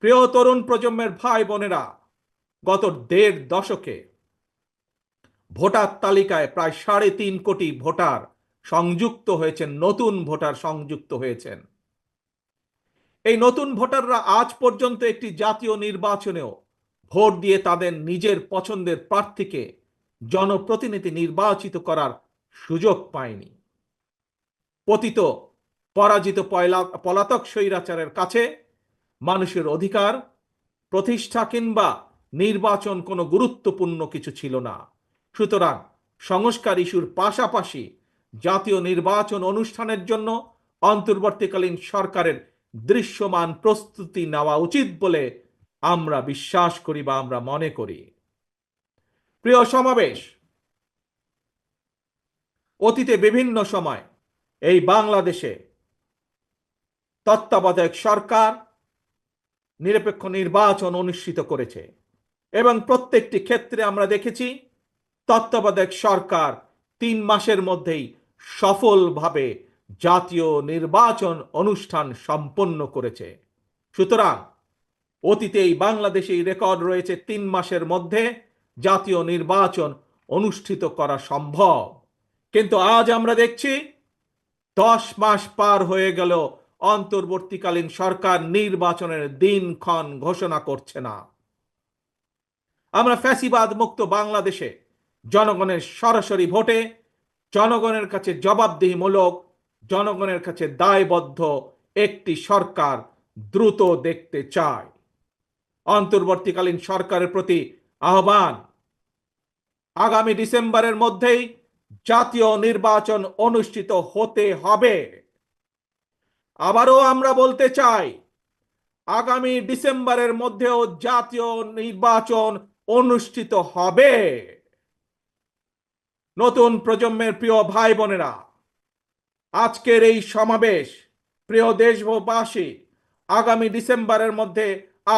প্রিয় তরুণ প্রজন্মের ভাই বোনেরা, গত ১.৫ দশকে ভোটার তালিকায় প্রায় ৩.৫ কোটি ভোটার সংযুক্ত হয়েছেন, নতুন ভোটার সংযুক্ত হয়েছেন। এই নতুন ভোটাররা আজ পর্যন্ত একটি জাতীয় নির্বাচনেও ভোট দিয়ে তাদের নিজের পছন্দের প্রার্থীকে জনপ্রতিনিধি নির্বাচিত করার সুযোগ পায়নি। পতিত পরাজিত পলাতক স্বৈরাচারের কাছে মানুষের অধিকার প্রতিষ্ঠা কিংবা নির্বাচন কোনো গুরুত্বপূর্ণ কিছু ছিল না। সুতরাং সংস্কার ইস্যুর পাশাপাশি জাতীয় নির্বাচন অনুষ্ঠানের জন্য অন্তর্বর্তীকালীন সরকারের দৃশ্যমান প্রস্তুতি নেওয়া উচিত বলে আমরা বিশ্বাস করি বা আমরা মনে করি। প্রিয় সমাবেশ, অতীতে বিভিন্ন সময় এই বাংলাদেশে তত্ত্বাবধায়ক সরকার নিরপেক্ষ নির্বাচন অনুষ্ঠিত করেছে এবং প্রত্যেকটি ক্ষেত্রে আমরা দেখেছি তত্ত্বাবধায়ক সরকার ৩ মাসের মধ্যেই সফলভাবে জাতীয় নির্বাচন অনুষ্ঠান সম্পন্ন করেছে। সুতরাং অতীতে এই বাংলাদেশে রেকর্ড রয়েছে ৩ মাসের মধ্যে জাতীয় নির্বাচন অনুষ্ঠিত করা সম্ভব। কিন্তু আজ আমরা দেখছি ১০ মাস পার হয়ে গেল, অন্তর্বর্তীকালীন সরকার নির্বাচনের দিনক্ষণ ঘোষণা করছে না। আমরা ফ্যাসিবাদ মুক্ত বাংলাদেশে জনগণের সরাসরি ভোটে জনগণের কাছে জবাবদিহিমূলক, জনগণের কাছে দায়বদ্ধ একটি সরকার দ্রুত দেখতে চায়। অন্তর্বর্তীকালীন সরকারের প্রতি আহ্বান, আগামী ডিসেম্বরের মধ্যেই জাতীয় নির্বাচন অনুষ্ঠিত হতে হবে। আবারও আমরা বলতে চাই, আগামী ডিসেম্বরের মধ্যেও জাতীয় নির্বাচন অনুষ্ঠিত হবে। নতুন প্রজন্মের প্রিয় ভাই বোনেরা, আজকের এই সমাবেশ, প্রিয় দেশবাসী, আগামী ডিসেম্বরের মধ্যে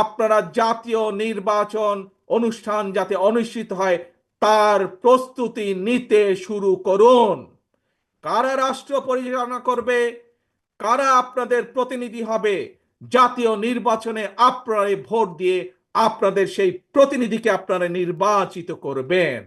আপনারা জাতীয় নির্বাচন অনুষ্ঠান যাতে অনুষ্ঠিত হয় তার প্রস্তুতি নিতে শুরু করুন। কারা রাষ্ট্র পরিচালনা করবে, কারা আপনাদের প্রতিনিধি হবে, জাতীয় নির্বাচনে আপনারা ভোট দিয়ে আপনাদের সেই প্রতিনিধিকে আপনারা নির্বাচিত করবেন।